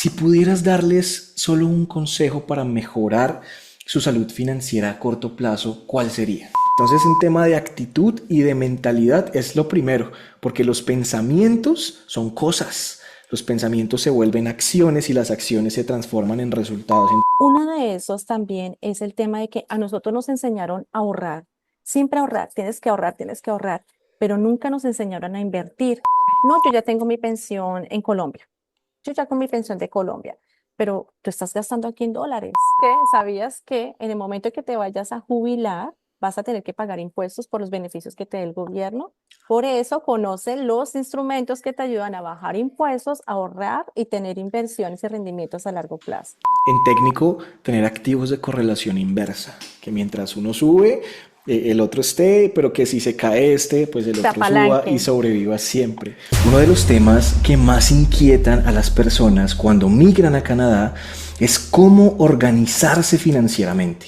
Si pudieras darles solo un consejo para mejorar su salud financiera a corto plazo, ¿cuál sería? Entonces, un tema de actitud y de mentalidad es lo primero, porque los pensamientos son cosas. Los pensamientos se vuelven acciones y las acciones se transforman en resultados. Uno de esos también es el tema de que a nosotros nos enseñaron a ahorrar, siempre ahorrar, tienes que ahorrar, pero nunca nos enseñaron a invertir. No, yo ya tengo mi pensión en Colombia, yo ya con mi pensión de Colombia, pero tú estás gastando aquí en dólares. ¿Qué? ¿Sabías que en el momento que te vayas a jubilar vas a tener que pagar impuestos por los beneficios que te dé el gobierno? Por eso conoce los instrumentos que te ayudan a bajar impuestos, a ahorrar y tener inversiones y rendimientos a largo plazo. En técnico, tener activos de correlación inversa, que mientras uno sube, el otro esté, pero que si se cae este, pues el Te otro suba y apalanquen. sobreviva siempre. Uno de los temas que más inquietan a las personas cuando migran a Canadá es cómo organizarse financieramente.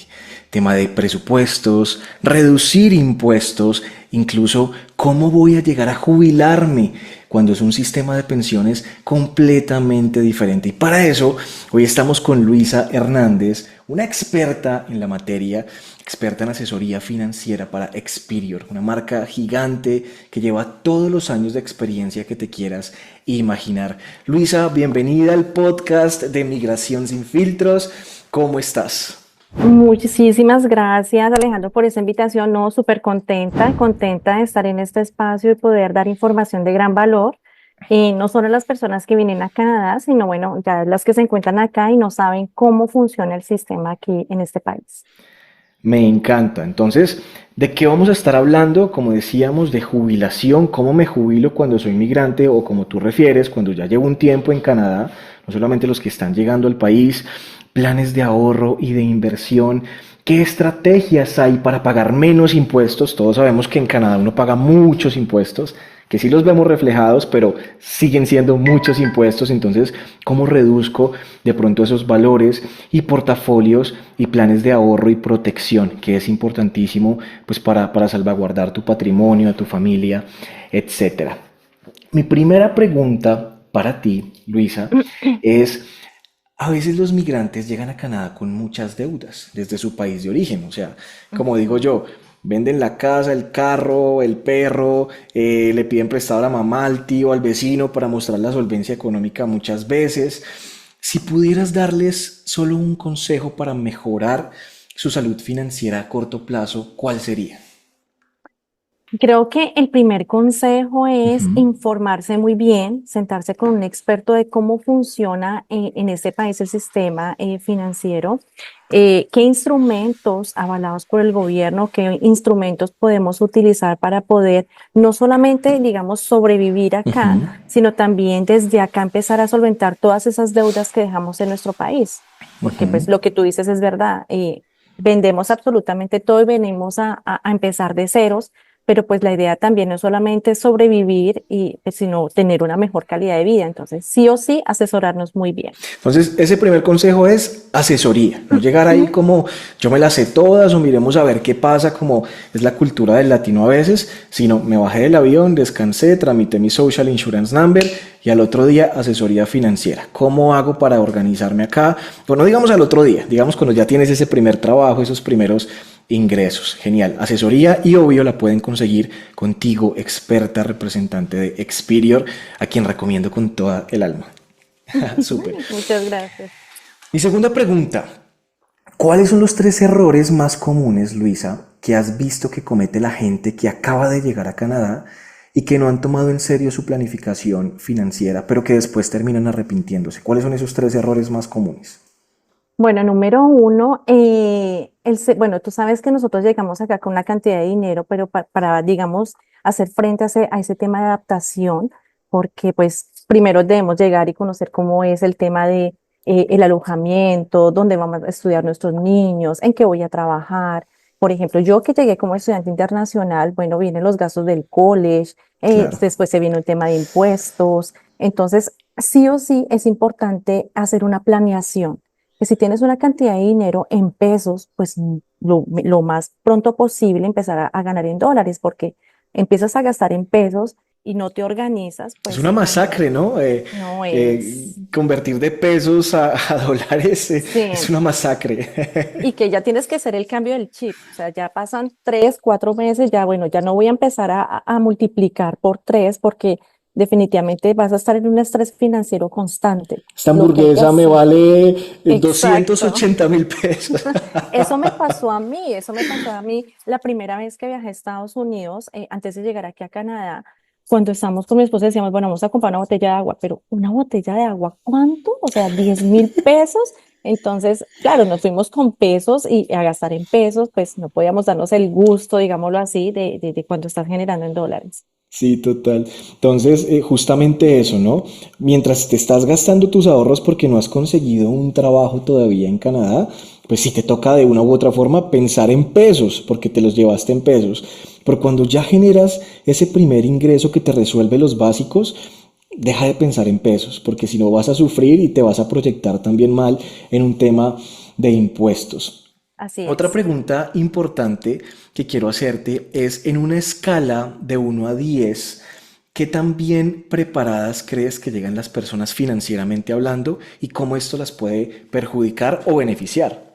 Tema de presupuestos, reducir impuestos, incluso cómo voy a llegar a jubilarme cuando es un sistema de pensiones completamente diferente. Y para eso, hoy estamos con Luisa Hernández, una experta en la materia, experta en asesoría financiera para Experior, una marca gigante que lleva todos los años de experiencia que te quieras imaginar. Luisa, bienvenida al podcast de Migración sin Filtros. ¿Cómo estás? Muchísimas gracias, Alejandro, por esa invitación. No, súper contenta, contenta de estar en este espacio y poder dar información de gran valor. No solo a las personas que vienen a Canadá, sino bueno, ya las que se encuentran acá y no saben cómo funciona el sistema aquí en este país. Me encanta. Entonces, ¿de qué vamos a estar hablando? Como decíamos, de jubilación, cómo me jubilo cuando soy migrante o como tú refieres, cuando ya llevo un tiempo en Canadá, no solamente los que están llegando al país, planes de ahorro y de inversión. ¿Qué estrategias hay para pagar menos impuestos? Todos sabemos que en Canadá uno paga muchos impuestos, que sí los vemos reflejados, pero siguen siendo muchos impuestos. Entonces, ¿cómo reduzco de pronto esos valores y portafolios y planes de ahorro y protección, que es importantísimo pues para salvaguardar tu patrimonio, a tu familia, etcétera? Mi primera pregunta para ti, Luisa, es, a veces los migrantes llegan a Canadá con muchas deudas desde su país de origen. O sea, como digo Ujú. yo, venden la casa, el carro, el perro, le piden prestado a la mamá, al tío, al vecino para mostrar la solvencia económica muchas veces. Si pudieras darles solo un consejo para mejorar su salud financiera a corto plazo, ¿cuál sería? Creo que el primer consejo es Ujú. informarse muy bien, sentarse con un experto de cómo funciona en este país el sistema financiero, qué instrumentos avalados por el gobierno, qué instrumentos podemos utilizar para poder no solamente, digamos, sobrevivir acá, Ujú. sino también desde acá empezar a solventar todas esas deudas que dejamos en nuestro país. Porque Ujú. pues lo que tú dices es verdad. Vendemos absolutamente todo y venimos a empezar de ceros, pero pues la idea también no es solamente sobrevivir y pues, sino tener una mejor calidad de vida. Entonces, sí o sí, asesorarnos muy bien. Entonces, ese primer consejo es asesoría, no llegar ahí Ujú. como yo me las sé todas o miremos a ver qué pasa, como es la cultura del latino a veces, sino me bajé del avión, descansé, tramité mi Social Insurance Number y al otro día asesoría financiera. ¿Cómo hago para organizarme acá? Bueno, digamos al otro día, digamos cuando ya tienes ese primer trabajo, esos primeros ingresos. Genial. Asesoría y obvio la pueden conseguir contigo, experta representante de Experior, a quien recomiendo con toda el alma. Súper. Muchas gracias. Mi segunda pregunta, ¿cuáles son los tres errores más comunes, Luisa, que has visto que comete la gente que acaba de llegar a Canadá y que no han tomado en serio su planificación financiera, pero que después terminan arrepintiéndose? ¿Cuáles son esos tres errores más comunes? Bueno, número uno, bueno, tú sabes que nosotros llegamos acá con una cantidad de dinero, pero para, digamos, hacer frente a ese tema de adaptación, porque pues primero debemos llegar y conocer cómo es el tema de el alojamiento, dónde vamos a estudiar nuestros niños, en qué voy a trabajar. Por ejemplo, yo que llegué como estudiante internacional, bueno, vienen los gastos del college, Claro. después se viene un tema de impuestos. Entonces, sí o sí es importante hacer una planeación que si tienes una cantidad de dinero en pesos, pues lo más pronto posible empezar a ganar en dólares, porque empiezas a gastar en pesos y no te organizas, Es pues una masacre, imagínate, ¿no? no es, Convertir de pesos a dólares es sí, una masacre. y que ya tienes que hacer el cambio del chip, o sea, ya pasan 3, 4 meses, ya bueno, ya no voy a empezar a multiplicar por tres porque definitivamente vas a estar en un estrés financiero constante. Esta Lo que hay que hamburguesa me hacer, vale exacto. 280.000 pesos. Eso me pasó a mí la primera vez que viajé a Estados Unidos, antes de llegar aquí a Canadá, cuando estábamos con mi esposa decíamos, bueno, vamos a comprar una botella de agua, pero ¿una botella de agua cuánto? O sea, 10.000 pesos. Entonces, claro, nos fuimos con pesos y a gastar en pesos, pues no podíamos darnos el gusto, digámoslo así, de cuando estás generando en dólares. Sí, total. Entonces, justamente eso, ¿no? Mientras te estás gastando tus ahorros porque no has conseguido un trabajo todavía en Canadá, pues sí te toca de una u otra forma pensar en pesos, porque te los llevaste en pesos. Pero cuando ya generas ese primer ingreso que te resuelve los básicos, deja de pensar en pesos, porque si no vas a sufrir y te vas a proyectar también mal en un tema de impuestos. Así Otra es. pregunta importante que quiero hacerte es, en una escala de 1 a 10, ¿qué tan bien preparadas crees que llegan las personas financieramente hablando y cómo esto las puede perjudicar o beneficiar?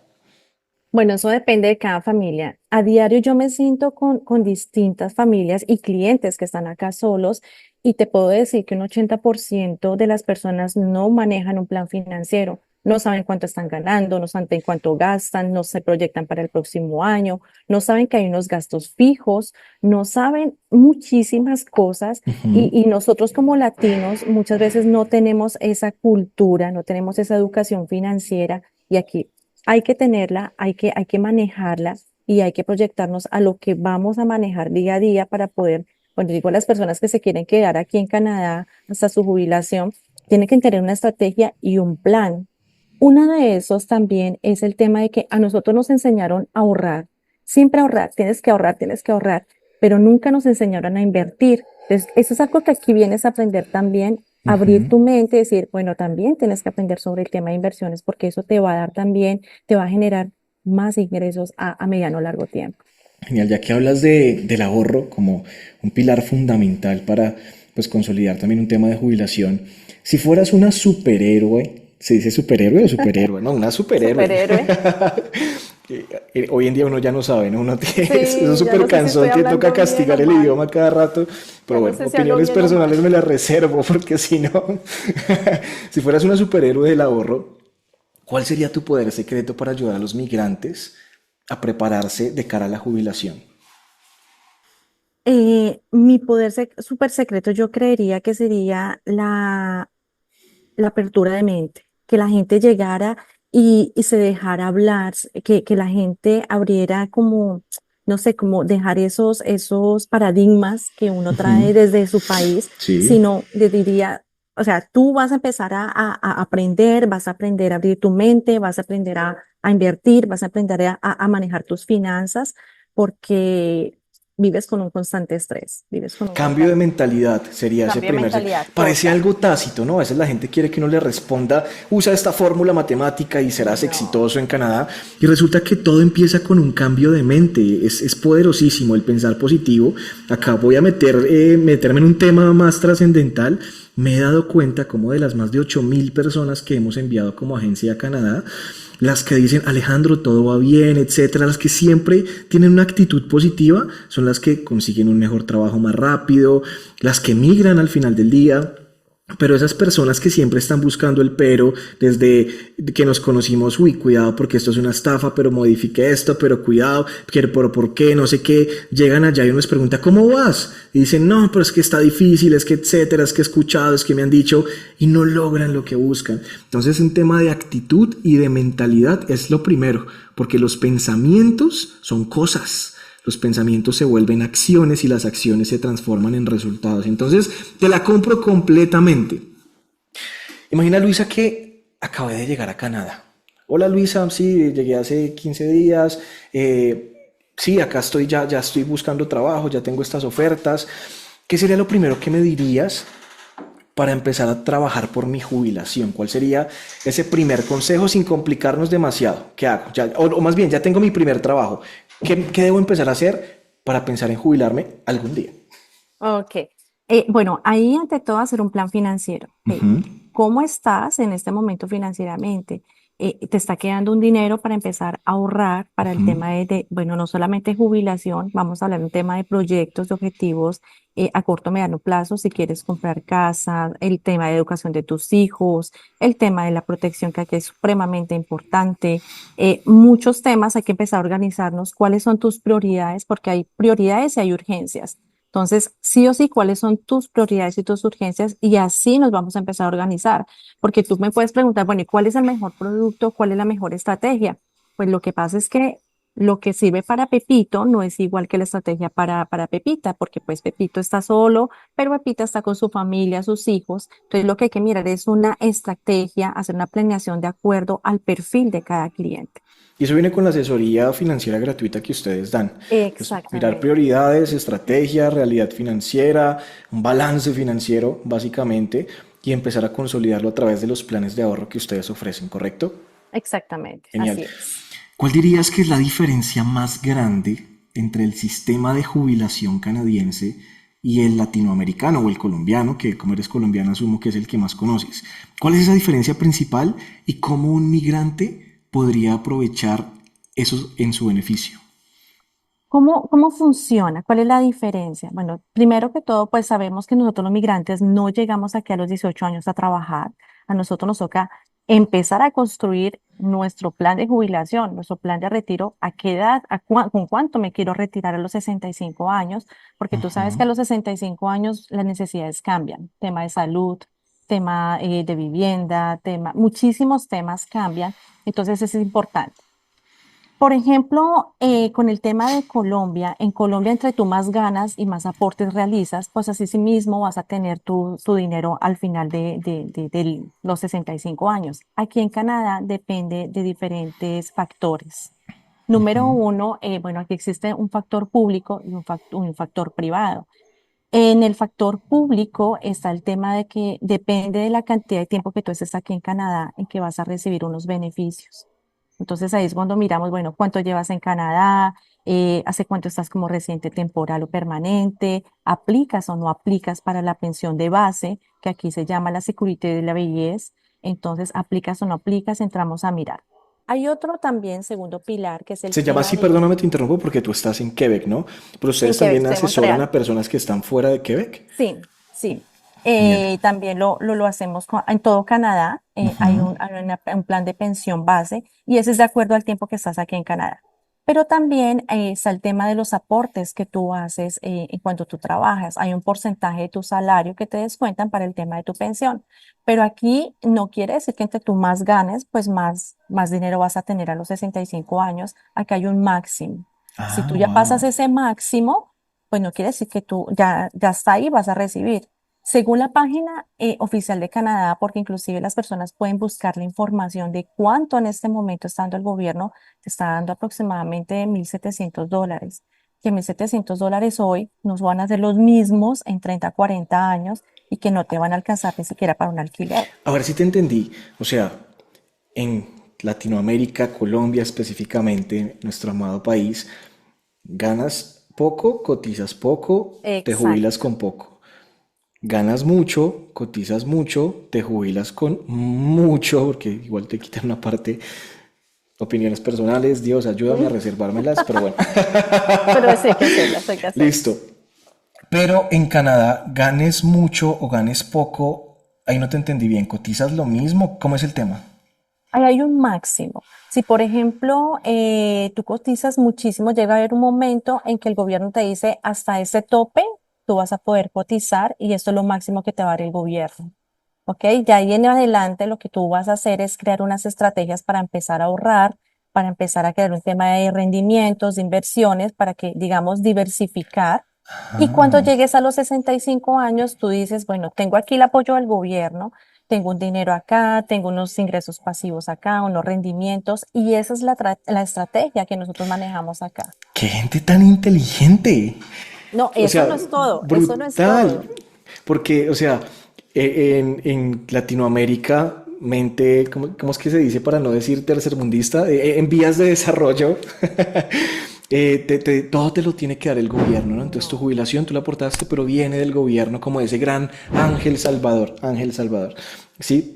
Bueno, eso depende de cada familia. A diario yo me siento con distintas familias y clientes que están acá solos y te puedo decir que un 80% de las personas no manejan un plan financiero, no saben cuánto están ganando, no saben cuánto gastan, no se proyectan para el próximo año, no saben que hay unos gastos fijos, no saben muchísimas cosas Ujú. y nosotros como latinos muchas veces no tenemos esa cultura, no tenemos esa educación financiera y aquí hay que tenerla, hay que manejarla y hay que proyectarnos a lo que vamos a manejar día a día para poder, cuando digo las personas que se quieren quedar aquí en Canadá hasta su jubilación, tienen que tener una estrategia y un plan. Uno de esos también es el tema de que a nosotros nos enseñaron a ahorrar, siempre ahorrar, tienes que ahorrar, pero nunca nos enseñaron a invertir. Entonces, eso es algo que aquí vienes a aprender también, abrir Ujú. tu mente, decir, bueno, también tienes que aprender sobre el tema de inversiones porque eso te va a dar también, te va a generar más ingresos a mediano o largo tiempo. Genial, ya que hablas del ahorro como un pilar fundamental para pues consolidar también un tema de jubilación. Si fueras una superhéroe, ¿se dice superhéroe o superhéroe? No, una superhéroe. Superhéroe. Hoy en día uno ya no sabe, ¿no? Uno tiene, es un Sí, ya súper no sé si estoy cansón que toca hablando bien o castigar el mal. idioma cada rato, pero Ya no bueno, sé si hablo opiniones bien o personales mal. me las reservo porque si no, si fueras una superhéroe del ahorro, ¿cuál sería tu poder secreto para ayudar a los migrantes a prepararse de cara a la jubilación? Mi poder súper secreto yo creería que sería la apertura de mente, que la gente llegara y se dejara hablar, que la gente abriera como, no sé, como dejar esos paradigmas que uno trae desde su país, Sí. sino le diría, o sea, tú vas a empezar a aprender, vas a aprender a abrir tu mente, vas a aprender a invertir, vas a aprender a manejar tus finanzas, porque vives con un constante estrés, vives con un Cambio de constante mentalidad sería ese cambio de primer. mentalidad Parece total. algo tácito, ¿no? A veces la gente quiere que uno le responda, usa esta fórmula matemática y serás No. exitoso en Canadá. Y resulta que todo empieza con un cambio de mente. Es poderosísimo el pensar positivo. Acá voy a meterme en un tema más trascendental. Me he dado cuenta como de las más de 8.000 personas que hemos enviado como agencia a Canadá, las que dicen Alejandro, todo va bien, etcétera, las que siempre tienen una actitud positiva, son las que consiguen un mejor trabajo más rápido, las que migran al final del día. Pero esas personas que siempre están buscando el pero, desde que nos conocimos, uy, cuidado porque esto es una estafa, pero modifique esto, pero cuidado, pero ¿por qué? No sé qué. Llegan allá y uno les pregunta, ¿cómo vas? Y dicen, no, pero es que está difícil, es que etcétera, es que he escuchado, es que me han dicho, y no logran lo que buscan. Entonces, un tema de actitud y de mentalidad es lo primero, porque los pensamientos son cosas. Los pensamientos se vuelven acciones y las acciones se transforman en resultados. Entonces, te la compro completamente. Imagina, Luisa, que acabé de llegar a Canadá. Hola, Luisa, sí, llegué hace 15 días. Sí, acá estoy, ya estoy buscando trabajo, ya tengo estas ofertas. ¿Qué sería lo primero que me dirías para empezar a trabajar por mi jubilación? ¿Cuál sería ese primer consejo sin complicarnos demasiado? ¿Qué hago? O más bien, ya tengo mi primer trabajo. ¿Qué debo empezar a hacer para pensar en jubilarme algún día? Ok. Bueno, ahí ante todo hacer un plan financiero. Ok, Ujú, ¿cómo estás en este momento financieramente? ¿Te está quedando un dinero para empezar a ahorrar para el ujú. tema bueno, no solamente jubilación, vamos a hablar de un tema de proyectos, de objetivos a corto, mediano plazo, si quieres comprar casa, el tema de educación de tus hijos, el tema de la protección que aquí es supremamente importante, muchos temas, hay que empezar a organizarnos, cuáles son tus prioridades, porque hay prioridades y hay urgencias. Entonces, sí o sí, ¿cuáles son tus prioridades y tus urgencias? Y así nos vamos a empezar a organizar, porque tú me puedes preguntar, bueno, ¿y cuál es el mejor producto? ¿Cuál es la mejor estrategia? Pues lo que pasa es que lo que sirve para Pepito no es igual que la estrategia para Pepita, porque pues Pepito está solo, pero Pepita está con su familia, sus hijos. Entonces, lo que hay que mirar es una estrategia, hacer una planeación de acuerdo al perfil de cada cliente. Y eso viene con la asesoría financiera gratuita que ustedes dan, que es mirar Exactamente. prioridades, estrategia, realidad financiera, un balance financiero, básicamente, y empezar a consolidarlo a través de los planes de ahorro que ustedes ofrecen, ¿correcto? Exactamente, Genial. así es. ¿Cuál dirías que es la diferencia más grande entre el sistema de jubilación canadiense y el latinoamericano o el colombiano, que como eres colombiano asumo que es el que más conoces? ¿Cuál es esa diferencia principal y cómo un migrante podría aprovechar eso en su beneficio? ¿Cómo funciona? ¿Cuál es la diferencia? Bueno, primero que todo, pues sabemos que nosotros los migrantes no llegamos aquí a los 18 años a trabajar. A nosotros nos toca empezar a construir nuestro plan de jubilación, nuestro plan de retiro, a qué edad, con cuánto me quiero retirar a los 65 años, porque tú sabes que a los 65 años las necesidades cambian, tema de salud, tema de vivienda, muchísimos temas cambian, entonces es importante. Por ejemplo, con el tema de Colombia, en Colombia entre tú más ganas y más aportes realizas, pues así sí mismo vas a tener tu dinero al final de los 65 años. Aquí en Canadá depende de diferentes factores. Número uno, bueno, aquí existe un factor público y un factor privado. En el factor público está el tema de que depende de la cantidad de tiempo que tú estés aquí en Canadá en que vas a recibir unos beneficios. Entonces ahí es cuando miramos, bueno, cuánto llevas en Canadá, hace cuánto estás como residente temporal o permanente, aplicas o no aplicas para la pensión de base, que aquí se llama la Securité de la Vejez. Entonces, aplicas o no aplicas, entramos a mirar. Hay otro también, segundo pilar, que es el Se llama tema así, de, perdóname, te interrumpo porque tú estás en Quebec, ¿no? Pero en ustedes Quebec, también estoy en asesoran Montreal. a personas que están fuera de Quebec. Sí, sí. Genial. También lo hacemos en todo Canadá. Hay un plan de pensión base y ese es de acuerdo al tiempo que estás aquí en Canadá. Pero también está el tema de los aportes que tú haces en cuanto tú trabajas. Hay un porcentaje de tu salario que te descuentan para el tema de tu pensión. Pero aquí no quiere decir que entre tú más ganes, pues más dinero vas a tener a los 65 años. Aquí hay un máximo. Si Ah, tú ya pasas wow. ese máximo, pues no quiere decir que tú ya está ahí, vas a recibir. Según la página oficial de Canadá, porque inclusive las personas pueden buscar la información de cuánto en este momento está dando el gobierno, te está dando aproximadamente $1,700, que $1,700 hoy nos van a ser los mismos en 30 40 años y que no te van a alcanzar ni siquiera para un alquiler. A ver si te entendí. O sea, en Latinoamérica, Colombia específicamente, nuestro amado país, ganas poco, cotizas poco, te jubilas Exacto. con poco. Ganas mucho, cotizas mucho, te jubilas con mucho, porque igual te quitan una parte, opiniones personales, Dios, ayúdame a reservármelas, pero bueno. Pero eso hay que hacerlas, hay que Listo. hacerlas. Pero en Canadá, ganes mucho o ganes poco, ahí no te entendí bien, ¿cotizas lo mismo? ¿Cómo es el tema? Ahí hay un máximo. Si, por ejemplo, tú cotizas muchísimo, llega a haber un momento en que el gobierno te dice, hasta ese tope, tú vas a poder cotizar y esto es lo máximo que te va a dar el gobierno. ¿Ok? De ahí en adelante lo que tú vas a hacer es crear unas estrategias para empezar a ahorrar, para empezar a crear un tema de rendimientos, de inversiones, para que, digamos, diversificar. Y cuando llegues a los 65 años, tú dices, bueno, tengo aquí el apoyo del gobierno, tengo un dinero acá, tengo unos ingresos pasivos acá, unos rendimientos, y esa es la estrategia que nosotros manejamos acá. ¡Qué gente tan inteligente! No, O eso sea, no es todo, eso no es brutal. todo. Porque, o sea, en Latinoamérica, mente, ¿cómo es que se dice para no decir tercermundista? En vías de desarrollo, todo te lo tiene que dar el gobierno, ¿no? Entonces tu No. jubilación tú la aportaste, pero viene del gobierno como ese gran ángel salvador, ¿sí?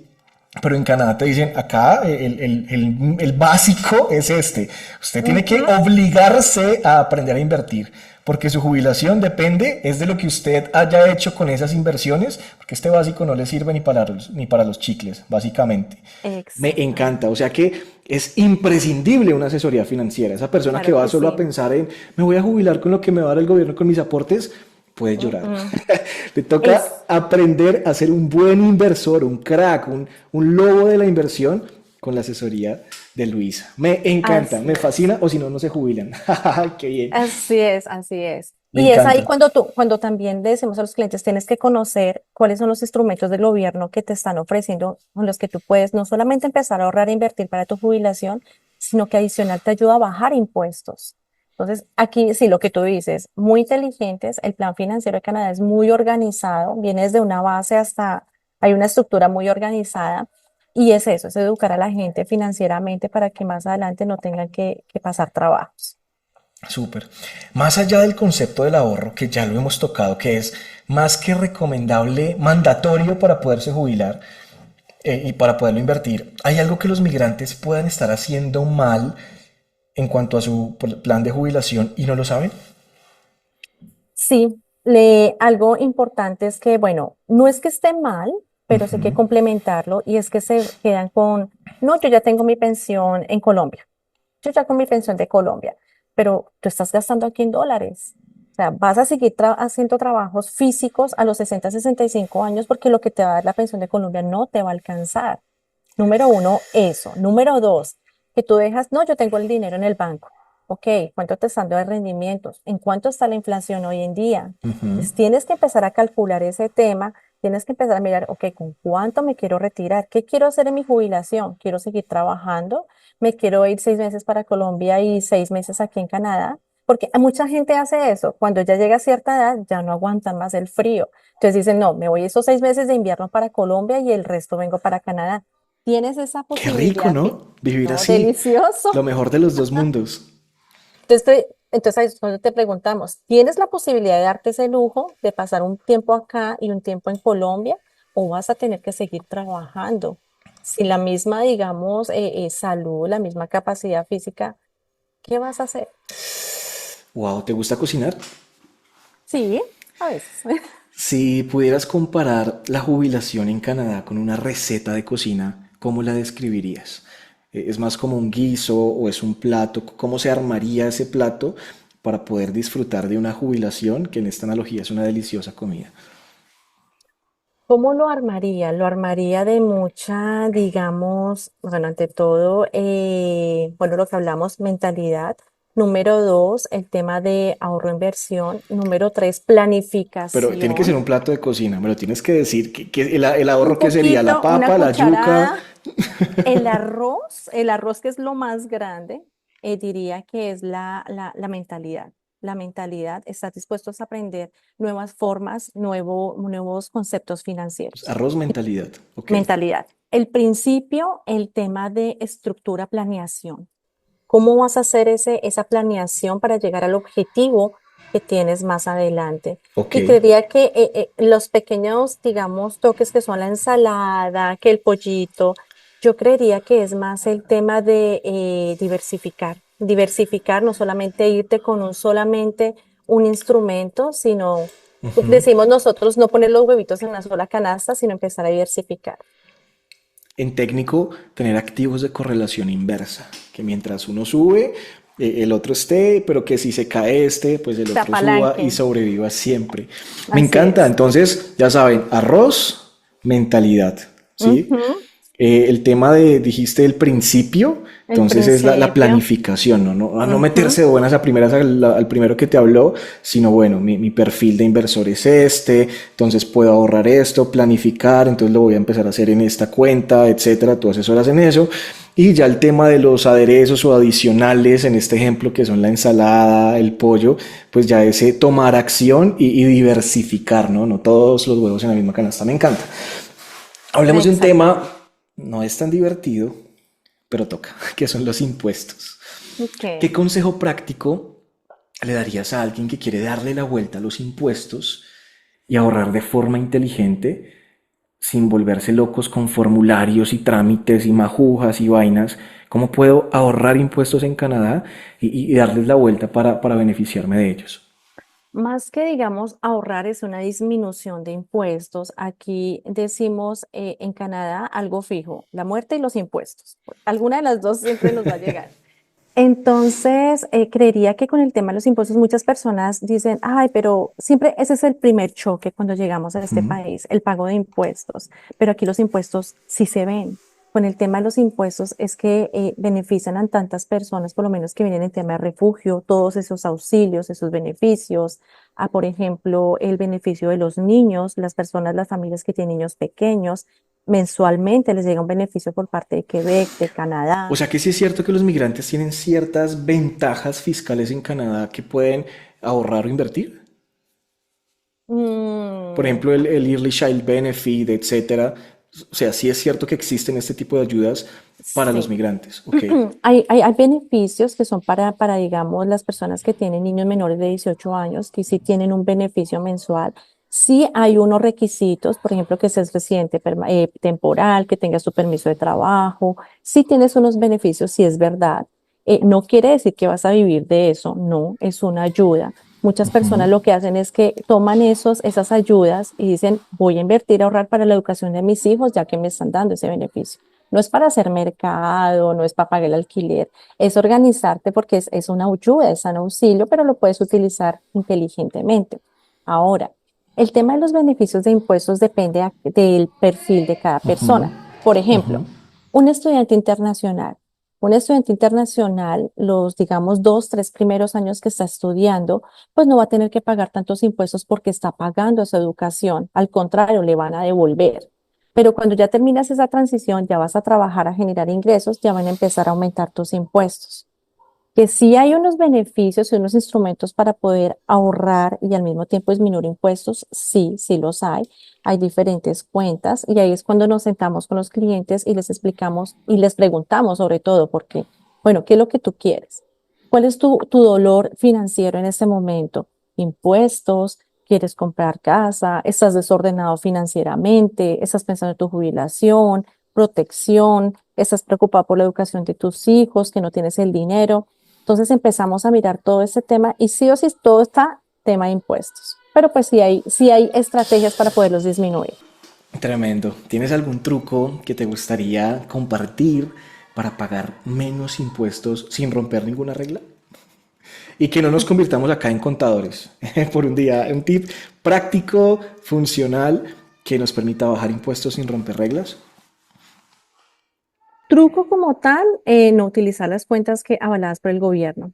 Pero en Canadá te dicen, acá el básico es este. Usted tiene que Ujú. obligarse a aprender a invertir, porque su jubilación depende, es de lo que usted haya hecho con esas inversiones, porque este básico no le sirve ni para los chicles, básicamente. Me Exactamente. encanta, o sea que es imprescindible una asesoría financiera. Esa persona que Claro va que solo a sí. pensar en, me voy a jubilar con lo que me va a dar el gobierno con mis aportes, puede llorar. Ujú. Le toca Es, aprender a ser un buen inversor, un crack, un lobo de la inversión con la asesoría de Luisa. Me encanta, así me es. fascina, o si no, no se jubilan. Qué bien, Así es, así es. me Y es ahí encanta. cuando también le decimos a los clientes, tienes que conocer cuáles son los instrumentos del gobierno que te están ofreciendo, con los que tú puedes no solamente empezar a ahorrar e invertir para tu jubilación, sino que adicional te ayuda a bajar impuestos. Entonces, aquí sí, lo que tú dices, muy inteligentes, el plan financiero de Canadá es muy organizado, viene desde una base hasta, hay una estructura muy organizada, y es eso, es educar a la gente financieramente para que más adelante no tengan que pasar trabajos. Súper. Más allá del concepto del ahorro, que ya lo hemos tocado, que es más que recomendable, mandatorio para poderse jubilar y para poderlo invertir, ¿hay algo que los migrantes puedan estar haciendo mal en cuanto a su plan de jubilación y no lo saben? Sí, algo importante es que, bueno, no es que esté mal, pero sí hay que complementarlo y es que se quedan con, no, yo ya tengo mi pensión en Colombia, yo ya con mi pensión de Colombia, pero tú estás gastando aquí en dólares. O sea, vas a seguir haciendo trabajos físicos a los 60, 65 años porque lo que te va a dar la pensión de Colombia no te va a alcanzar. Número uno, eso. Número dos, que tú dejas, no, yo tengo el dinero en el banco. Ok, ¿cuánto te están dando de rendimientos? ¿En cuánto está la inflación hoy en día? Entonces tienes que empezar a calcular ese tema, tienes que empezar a mirar, ok, ¿con cuánto me quiero retirar? ¿Qué quiero hacer en mi jubilación? ¿Quiero seguir trabajando? ¿Me quiero ir 6 meses para Colombia y 6 meses aquí en Canadá? Porque mucha gente hace eso. Cuando ya llega a cierta edad, ya no aguantan más el frío. Entonces dicen, no, me voy esos 6 meses de invierno para Colombia y el resto vengo para Canadá. Tienes esa Qué rico, posibilidad. ¿no? Vivir No, así, lo delicioso. mejor de los dos mundos. Entonces ahí es cuando te preguntamos, ¿tienes la posibilidad de darte ese lujo de pasar un tiempo acá y un tiempo en Colombia o vas a tener que seguir trabajando? Sin la misma, digamos, salud, la misma capacidad física, ¿qué vas a hacer? Wow, ¿te gusta cocinar? Sí, a veces. Si pudieras comparar la jubilación en Canadá con una receta de cocina, ¿cómo la describirías? ¿Es más como un guiso o es un plato? ¿Cómo se armaría ese plato para poder disfrutar de una jubilación que en esta analogía es una deliciosa comida? ¿Cómo lo armaría? Lo armaría de mucha, digamos, bueno, ante todo, bueno, lo que hablamos, mentalidad. Número dos, el tema de ahorro inversión. Número tres, Pero tiene que ser planificación. un plato de cocina, me lo tienes que decir. El Un ahorro qué sería? ¿La poquito, una papa, la yuca? cucharada. El arroz que es lo más grande, diría que es la mentalidad. La mentalidad, estás dispuestos a aprender nuevas formas, nuevos conceptos financieros. Arroz, mentalidad. Ok. Mentalidad. El principio, el tema de estructura, planeación. ¿Cómo vas a hacer esa planeación para llegar al objetivo que tienes más adelante? Ok. Y creería que los pequeños, digamos, toques que son la ensalada, que el pollito, yo creería que es más el tema de diversificar. Diversificar, no solamente irte con solamente un instrumento, sino, decimos nosotros, no poner los huevitos en una sola canasta, sino empezar a diversificar. En técnico, tener activos de correlación inversa, que mientras uno sube, el otro esté, pero que si se cae este, pues el Se otro suba y apalanquen. sobreviva siempre. Me Así encanta, es. entonces, ya saben, arroz, mentalidad, ¿sí? Ujú. El tema dijiste el principio, El entonces es la principio. planificación, ¿no? No, a no meterse Ujú. de buenas a primeras al primero que te habló, sino bueno, mi perfil de inversor es este, entonces puedo ahorrar esto, planificar, entonces lo voy a empezar a hacer en esta cuenta, etcétera, tú asesoras en eso. Y ya el tema de los aderezos o adicionales, en este ejemplo que son la ensalada, el pollo, pues ya ese tomar acción y diversificar, ¿no? No todos los huevos en la misma canasta, me encanta. Hablemos de un tema, Exactamente. no es tan divertido, pero toca, que son los impuestos. Ok. ¿Qué consejo práctico le darías a alguien que quiere darle la vuelta a los impuestos y ahorrar de forma inteligente sin volverse locos con formularios y trámites y majujas y vainas? ¿Cómo puedo ahorrar impuestos en Canadá y darles la vuelta para beneficiarme de ellos? Más que, digamos, ahorrar es una disminución de impuestos. Aquí decimos en Canadá algo fijo, la muerte y los impuestos. Alguna de las dos siempre nos va a llegar. Entonces, creería que con el tema de los impuestos muchas personas dicen, ay, pero siempre ese es el primer choque cuando llegamos a este Ujú. país, el pago de impuestos. Pero aquí los impuestos sí se ven. Con el tema de los impuestos es que benefician a tantas personas, por lo menos que vienen en tema de refugio, todos esos auxilios, esos beneficios, a, por ejemplo, el beneficio de los niños, las personas, las familias que tienen niños pequeños, mensualmente les llega un beneficio por parte de Quebec, de O Canadá. sea que sí es cierto que los migrantes tienen ciertas ventajas fiscales en Canadá que pueden ahorrar o invertir. Por Mm, ejemplo, el Early Child Benefit, etcétera. O sea, sí es cierto que existen este tipo de ayudas para los sí. migrantes. Ok. Hay beneficios que son digamos, las personas que tienen niños menores de 18 años, que sí tienen un beneficio mensual. Sí hay unos requisitos, por ejemplo, que seas residente temporal, que tengas tu permiso de trabajo. Sí tienes unos beneficios, sí es verdad. No quiere decir que vas a vivir de eso, no, es una ayuda. Muchas personas lo que hacen es que toman esas ayudas y dicen, voy a invertir, a ahorrar para la educación de mis hijos, ya que me están dando ese beneficio. No es para hacer mercado, no es para pagar el alquiler, es organizarte porque es una ayuda, es un auxilio, pero lo puedes utilizar inteligentemente. Ahora, el tema de los beneficios de impuestos depende del perfil de cada persona. Por ejemplo, un estudiante internacional. Un estudiante internacional, los, digamos, 2, 3 primeros años que está estudiando, pues no va a tener que pagar tantos impuestos porque está pagando esa educación. Al contrario, le van a devolver. Pero cuando ya terminas esa transición, ya vas a trabajar a generar ingresos, ya van a empezar a aumentar tus impuestos. Que sí hay unos beneficios y unos instrumentos para poder ahorrar y al mismo tiempo disminuir impuestos, sí, sí los hay. Hay diferentes cuentas y ahí es cuando nos sentamos con los clientes y les explicamos y les preguntamos sobre todo, porque, bueno, ¿qué es lo que tú quieres? ¿Cuál es tu dolor financiero en este momento? ¿Impuestos? ¿Quieres comprar casa? ¿Estás desordenado financieramente? ¿Estás pensando en tu jubilación? ¿Protección? ¿Estás preocupado por la educación de tus hijos? ¿Que no tienes el dinero? Entonces empezamos a mirar todo ese tema y sí o sí todo está tema de impuestos. Pero pues sí hay estrategias para poderlos disminuir. Tremendo. ¿Tienes algún truco que te gustaría compartir para pagar menos impuestos sin romper ninguna regla? Y que no nos convirtamos acá en contadores por un día. Un tip práctico, funcional, que nos permita bajar impuestos sin romper reglas. Truco como tal, no utilizar las cuentas que avaladas por el gobierno.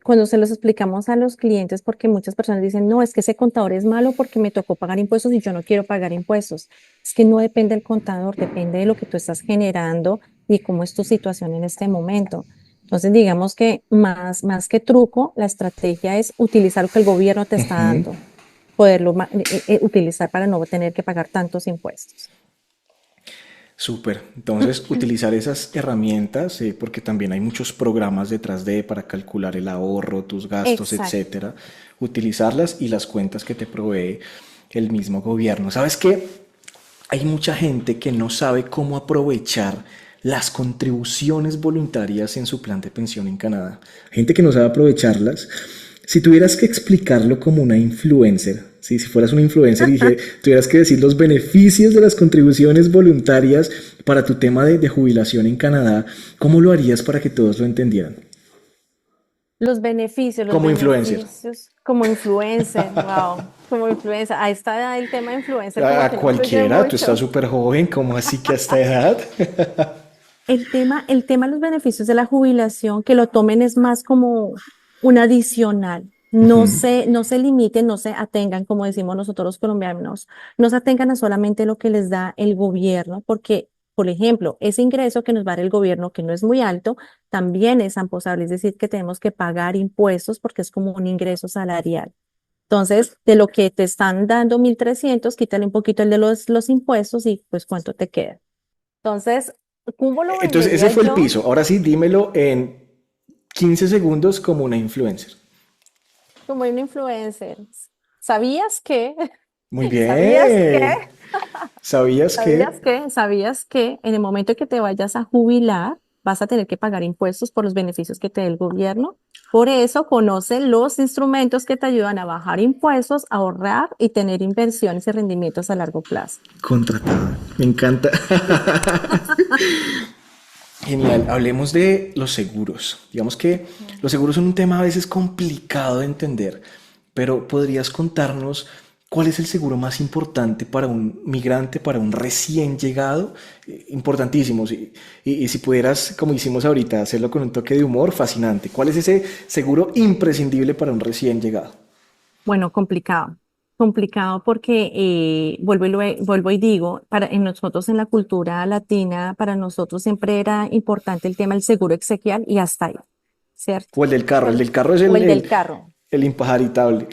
Cuando se los explicamos a los clientes, porque muchas personas dicen, no, es que ese contador es malo porque me tocó pagar impuestos y yo no quiero pagar impuestos. Es que no depende del contador, depende de lo que tú estás generando y cómo es tu situación en este momento. Entonces, digamos que más que truco, la estrategia es utilizar lo que el gobierno te está dando, poderlo utilizar para no tener que pagar tantos impuestos. Súper. Entonces, utilizar esas herramientas, porque también hay muchos programas detrás de para calcular el ahorro, tus gastos, Exacto. etcétera. Utilizarlas y las cuentas que te provee el mismo gobierno. ¿Sabes qué? Hay mucha gente que no sabe cómo aprovechar las contribuciones voluntarias en su plan de pensión en Canadá. Gente que no sabe aprovecharlas. Si tuvieras que explicarlo como una influencer, ¿sí? Si fueras una influencer y tuvieras que decir los beneficios de las contribuciones voluntarias para tu tema de jubilación en Canadá, ¿cómo lo harías para que todos lo entendieran? Los Como influencer. beneficios como influencer, wow, como influencer. Ahí está el tema de influencer, como A que no influye cualquiera, tú estás mucho. súper joven, ¿cómo así que a esta edad? El tema de los beneficios de la jubilación, que lo tomen es más como un adicional. No se limiten, no se atengan, como decimos nosotros los colombianos, no se atengan a solamente lo que les da el gobierno, porque, por ejemplo, ese ingreso que nos va a dar el gobierno, que no es muy alto, también es imposable, es decir, que tenemos que pagar impuestos porque es como un ingreso salarial. Entonces, de lo que te están dando 1.300, quítale un poquito el de los impuestos y pues cuánto te queda. Entonces, ¿cómo lo Entonces, ese vendería fue el yo? piso. Ahora sí, dímelo en 15 segundos como una influencer. como un influencer. ¿Sabías que? Muy ¿Sabías que? bien. ¿Sabías ¿Sabías que? que? ¿Sabías que en el momento que te vayas a jubilar, vas a tener que pagar impuestos por los beneficios que te dé el gobierno? Por eso, conoce los instrumentos que te ayudan a bajar impuestos, ahorrar y tener inversiones y rendimientos a largo plazo. Contratado. Me encanta. Genial. Hablemos de los seguros. Digamos que Mm. los seguros son un tema a veces complicado de entender, pero ¿podrías contarnos cuál es el seguro más importante para un migrante, para un recién llegado? Importantísimo. Y si pudieras, como hicimos ahorita, hacerlo con un toque de humor, fascinante. ¿Cuál es ese seguro imprescindible para un recién llegado? Bueno, complicado. Complicado porque vuelvo y digo, para en nosotros en la cultura latina, para nosotros siempre era importante el tema del seguro exequial y hasta ahí, ¿cierto? O el del carro. El Bueno, del carro es o el del carro. el impajaritable.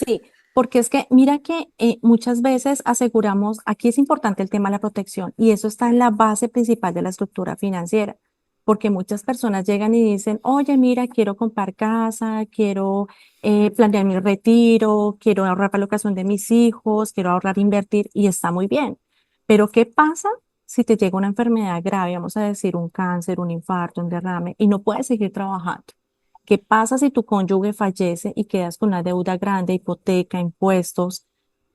Sí, porque es que mira que muchas veces aseguramos, aquí es importante el tema de la protección y eso está en la base principal de la estructura financiera, porque muchas personas llegan y dicen, oye, mira, quiero comprar casa, quiero planear mi retiro, quiero ahorrar para la educación de mis hijos, quiero ahorrar, invertir y está muy bien. Pero ¿qué pasa si te llega una enfermedad grave, vamos a decir un cáncer, un infarto, un derrame y no puedes seguir trabajando? ¿Qué pasa si tu cónyuge fallece y quedas con una deuda grande, hipoteca, impuestos?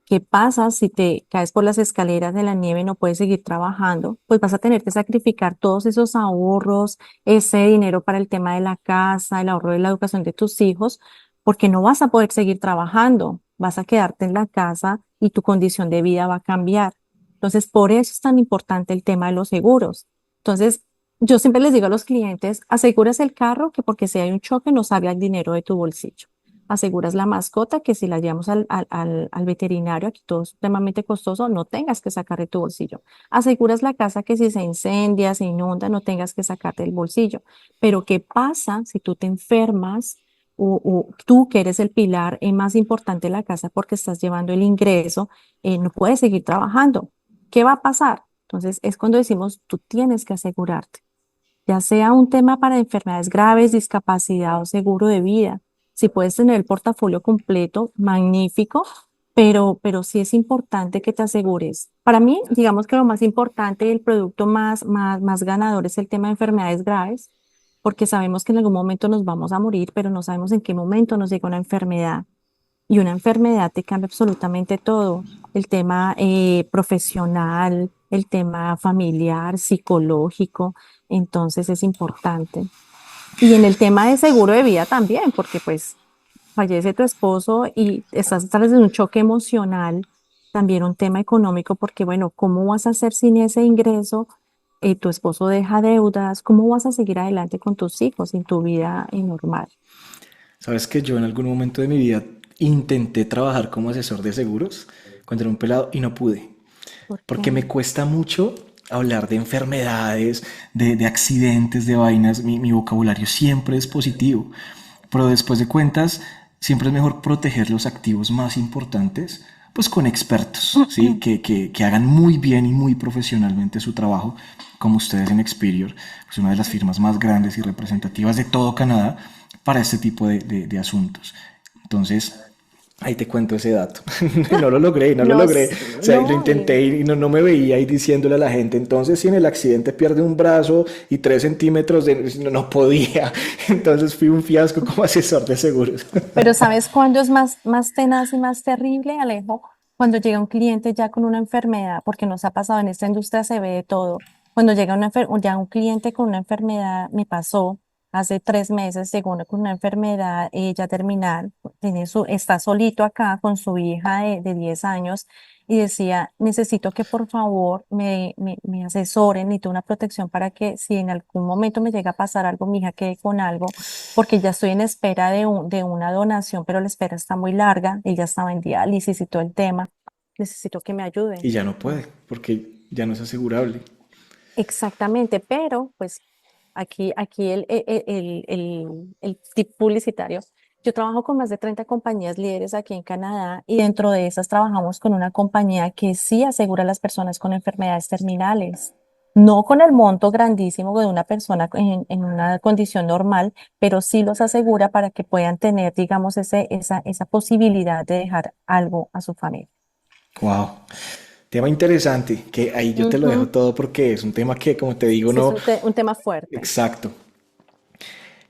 ¿Qué pasa si te caes por las escaleras de la nieve y no puedes seguir trabajando? Pues vas a tener que sacrificar todos esos ahorros, ese dinero para el tema de la casa, el ahorro de la educación de tus hijos, porque no vas a poder seguir trabajando. Vas a quedarte en la casa y tu condición de vida va a cambiar. Entonces, por eso es tan importante el tema de los seguros. Entonces, yo siempre les digo a los clientes, aseguras el carro que porque si hay un choque no salga el dinero de tu bolsillo. Aseguras la mascota que si la llevamos al veterinario, aquí todo es supremamente costoso, no tengas que sacar de tu bolsillo. Aseguras la casa que si se incendia, se inunda, no tengas que sacarte del bolsillo. Pero ¿qué pasa si tú te enfermas o tú que eres el pilar más importante de la casa porque estás llevando el ingreso, no puedes seguir trabajando? ¿Qué va a pasar? Entonces es cuando decimos, tú tienes que asegurarte ya sea un tema para enfermedades graves, discapacidad o seguro de vida. Si puedes tener el portafolio completo, magnífico, pero sí es importante que te asegures. Para mí, digamos que lo más importante, el producto más ganador es el tema de enfermedades graves, porque sabemos que en algún momento nos vamos a morir, pero no sabemos en qué momento nos llega una enfermedad. Y una enfermedad te cambia absolutamente todo. El tema profesional, el tema familiar, psicológico. Entonces es importante. Y en el tema de seguro de vida también, porque pues fallece tu esposo y estás tal vez en un choque emocional, también un tema económico, porque bueno, ¿cómo vas a hacer sin ese ingreso? Tu esposo deja deudas, ¿cómo vas a seguir adelante con tus hijos en tu vida normal? Sabes que yo en algún momento de mi vida intenté trabajar como asesor de seguros cuando era un pelado y no pude, Porque porque me cuesta mucho hablar de enfermedades, de accidentes, de vainas. Mi vocabulario siempre es positivo, pero después de cuentas, siempre es mejor proteger los activos más importantes, pues con expertos, ¿sí? Que hagan muy bien y muy profesionalmente su trabajo, como ustedes en Experior, pues una de las firmas más grandes y representativas de todo Canadá para este tipo de asuntos. Entonces, ahí te cuento ese dato. No lo logré, no lo logré. O sea, lo no, intenté y no me veía ahí diciéndole a la gente. Entonces, si en el accidente pierde un brazo y 3 centímetros de... No podía. Entonces fui un fiasco como asesor de seguros. pero ¿sabes cuándo es más tenaz y más terrible, Alejo? Cuando llega un cliente ya con una enfermedad, porque nos ha pasado en esta industria, se ve de todo. Cuando llega ya un cliente con una enfermedad, me pasó hace 3 meses, llegó con una enfermedad ya terminal, está solito acá con su hija de 10 años y decía, necesito que por favor me asesoren, necesito una protección para que si en algún momento me llega a pasar algo, mi hija quede con algo porque ya estoy en espera de una donación, pero la espera está muy larga, ella estaba en diálisis y todo el tema. Necesito que me Y ayuden. ya no puede, porque ya no es asegurable. Exactamente, pero pues aquí el tip publicitario. Yo trabajo con más de 30 compañías líderes aquí en Canadá y dentro de esas trabajamos con una compañía que sí asegura a las personas con enfermedades terminales. No con el monto grandísimo de una persona en una condición normal, pero sí los asegura para que puedan tener, digamos, esa posibilidad de dejar algo a su familia. Wow. Tema interesante, que ahí yo te lo dejo Ujú. todo porque es un tema que, como te digo, Sí, es no. un tema fuerte. Exacto.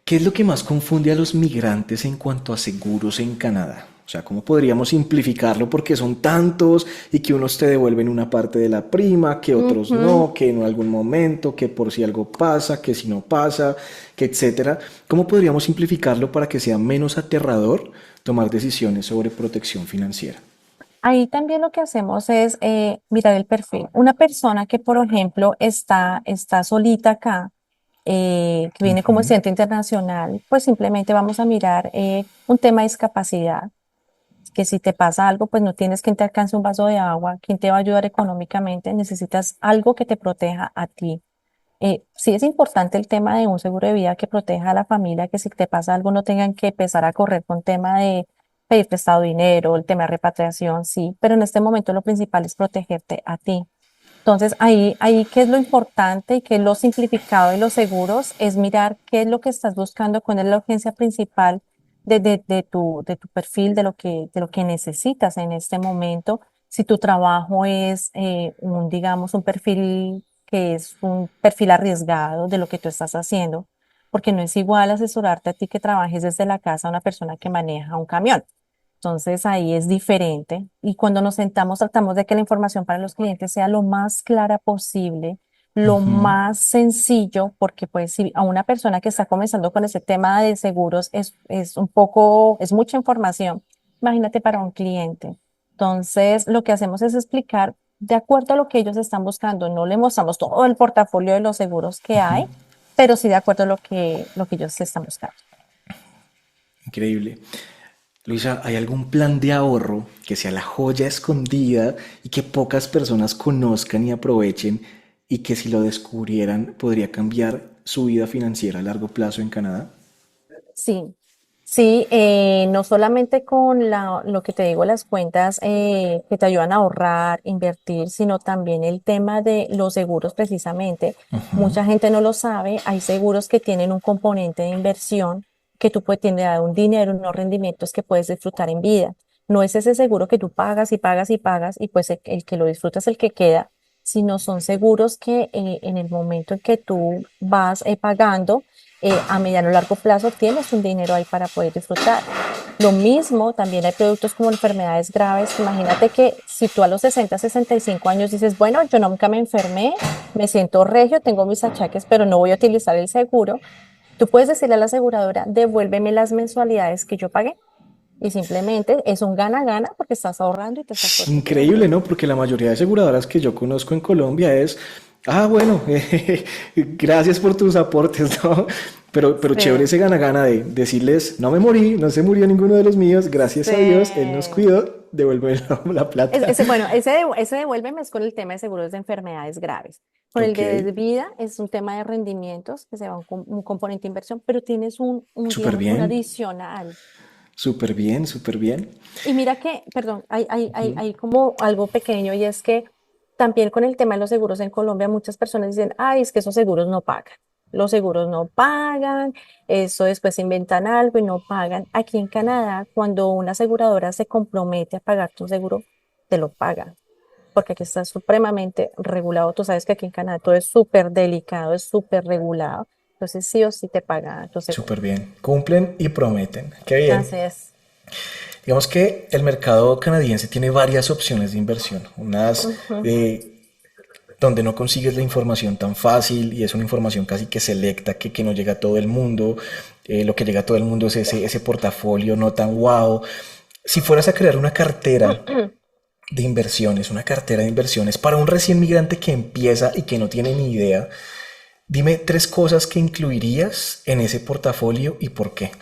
¿Qué es lo que más confunde a los migrantes en cuanto a seguros en Canadá? O sea, ¿cómo podríamos simplificarlo? Porque son tantos y que unos te devuelven una parte de la prima, que otros Ujú. no, que en algún momento, que por si algo pasa, que si no pasa, que etcétera. ¿Cómo podríamos simplificarlo para que sea menos aterrador tomar decisiones sobre protección financiera? Ahí también lo que hacemos es mirar el perfil. Una persona que, por ejemplo, está solita acá, que viene como estudiante internacional, pues simplemente vamos a mirar un tema de discapacidad, que si te pasa algo, pues no tienes quien te alcance un vaso de agua, quien te va a ayudar económicamente, necesitas algo que te proteja a ti. Sí es importante el tema de un seguro de vida que proteja a la familia, que si te pasa algo no tengan que empezar a correr con tema de pedir prestado dinero, el tema de repatriación, sí, pero en este momento lo principal es protegerte a ti. Entonces, ahí qué es lo importante y qué es lo simplificado de los seguros, es mirar qué es lo que estás buscando, cuál es la urgencia principal de tu perfil, de lo que necesitas en este momento. Si tu trabajo es digamos, un perfil que es un perfil arriesgado de lo que tú estás haciendo, porque no es igual asesorarte a ti que trabajes desde la casa a una persona que maneja un camión. Entonces ahí es diferente y cuando nos sentamos tratamos de que la información para los clientes sea lo más clara posible, lo más sencillo, porque pues si a una persona que está comenzando con ese tema de seguros es un poco, es mucha información, imagínate para un cliente. Entonces lo que hacemos es explicar de acuerdo a lo que ellos están buscando, no le mostramos todo el portafolio de los seguros que hay, pero sí de acuerdo a lo que ellos están buscando. Increíble. Luisa, ¿hay algún plan de ahorro que sea la joya escondida y que pocas personas conozcan y aprovechen y que si lo descubrieran podría cambiar su vida financiera a largo plazo en Canadá? Sí, sí, no solamente con lo que te digo, las cuentas que te ayudan a ahorrar, invertir, sino también el tema de los seguros precisamente. Mucha gente no lo sabe, hay seguros que tienen un componente de inversión que tú puedes tener un dinero, unos rendimientos que puedes disfrutar en vida. No es ese seguro que tú pagas y pagas y pagas y pues el que lo disfrutas es el que queda, sino son seguros que en el momento en que tú vas pagando, a mediano o largo plazo tienes un dinero ahí para poder disfrutar. Lo mismo, también hay productos como enfermedades graves. Imagínate que si tú a los 60, 65 años dices, bueno, yo nunca me enfermé, me siento regio, tengo mis achaques, pero no voy a utilizar el seguro, tú puedes decirle a la aseguradora, devuélveme las mensualidades que yo pagué. Y simplemente es un gana-gana porque estás ahorrando y te estás Es protegiendo. increíble, ¿no? Porque la mayoría de aseguradoras que yo conozco en Colombia es, bueno, gracias por tus aportes, ¿no? Pero chévere Sí, ese gana-gana de decirles, no me morí, no se murió ninguno de los míos, gracias a Dios, Él nos sí. cuidó, devuelve la plata. Bueno, ese devuélveme es con el tema de seguros de enfermedades graves. Con el Ok, de vida es un tema de rendimientos, que se va un componente de inversión, pero tienes súper digamos, un bien, adicional. súper bien, súper bien. Y mira que, perdón, hay como algo pequeño y es que también con el tema de los seguros en Colombia, muchas personas dicen, ay, es que esos seguros no pagan. Los seguros no pagan, eso después inventan algo y no pagan. Aquí en Canadá, cuando una aseguradora se compromete a pagar tu seguro, te lo paga porque aquí está supremamente regulado. Tú sabes que aquí en Canadá todo es súper delicado, es súper regulado. Entonces sí o sí te paga tu seguro. Súper bien. Cumplen y prometen. Qué bien. Así es. Digamos que el mercado canadiense tiene varias opciones de inversión. Unas Ujú. donde no consigues la información tan fácil y es una información casi que selecta que no llega a todo el mundo. Lo que llega a todo el mundo es ese portafolio no tan wow. Si fueras a crear una cartera de inversiones para un recién migrante que empieza y que no tiene ni idea, dime tres cosas que incluirías en ese portafolio y por qué.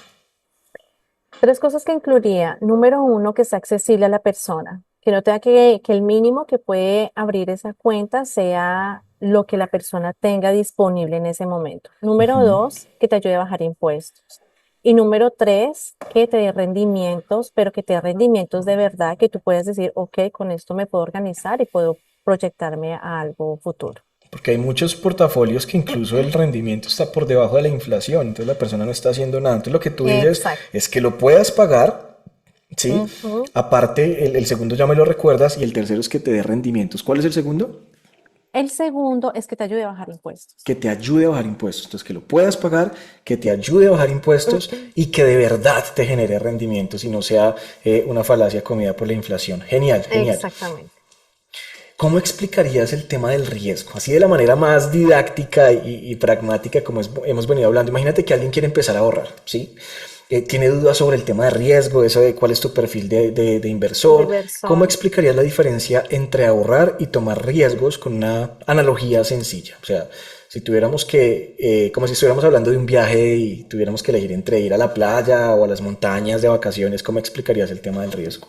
Tres cosas que incluiría. Número uno, que sea accesible a la persona. Que no tenga que el mínimo que puede abrir esa cuenta sea lo que la persona tenga disponible en ese momento. Número dos, que te ayude a bajar impuestos. Y número tres, que te dé rendimientos, pero que te dé rendimientos de verdad, que tú puedas decir, ok, con esto me puedo organizar y puedo proyectarme a algo futuro. Porque hay muchos portafolios que incluso el rendimiento está por debajo de la inflación, entonces la persona no está haciendo nada. Entonces lo que tú dices Exacto. es que lo puedas pagar, ¿sí? Ujú. Aparte, el segundo ya me lo recuerdas y el tercero es que te dé rendimientos. ¿Cuál es el segundo? El segundo es que te ayude a bajar impuestos. Que te ayude a bajar impuestos. Entonces, que lo puedas pagar, que te ayude a bajar impuestos y que de verdad te genere rendimientos y no sea una falacia comida por la inflación. Genial, genial. Exactamente. ¿Cómo explicarías el tema del riesgo? Así de la manera más didáctica y pragmática como hemos venido hablando. Imagínate que alguien quiere empezar a ahorrar, ¿sí? Tiene dudas sobre el tema de riesgo, eso de cuál es tu perfil de De inversor. ¿Cómo inversor. explicarías la diferencia entre ahorrar y tomar riesgos con una analogía sencilla? O sea, si tuviéramos como si estuviéramos hablando de un viaje y tuviéramos que elegir entre ir a la playa o a las montañas de vacaciones, ¿cómo explicarías el tema del riesgo?